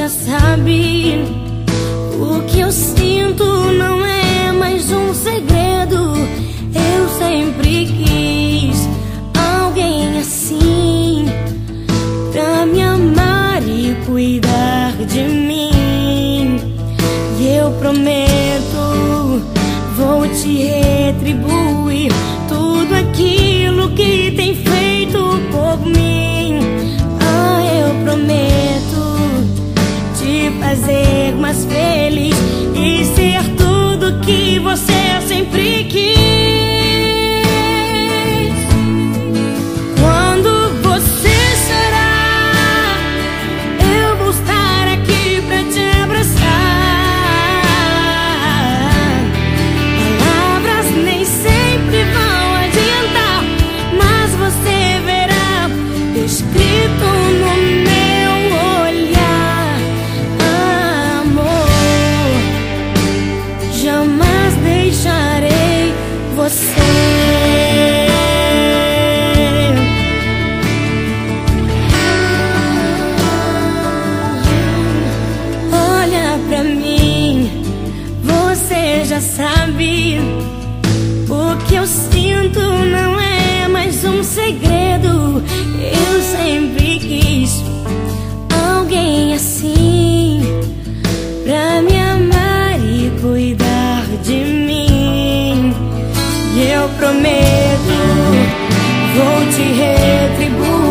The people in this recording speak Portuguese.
já sabe. O que eu sinto não é mais um segredo. Eu sempre quis alguém assim, pra me amar e cuidar de mim. E eu prometo, vou te retribuir tudo aquilo que tem feito por mim. Ah, eu prometo te fazer mais feliz e ser tudo que você sempre quis. Quando você chorar, eu vou estar aqui pra te abraçar. Palavras nem sempre vão adiantar, mas você verá escrito no meu olhar. Amor, jamais deixarei você. Olha pra mim, você já sabe. O que eu sinto não é mais um segredo. Eu sempre quis alguém assim, pra me amar e cuidar de mim. E eu prometo, vou te retribuir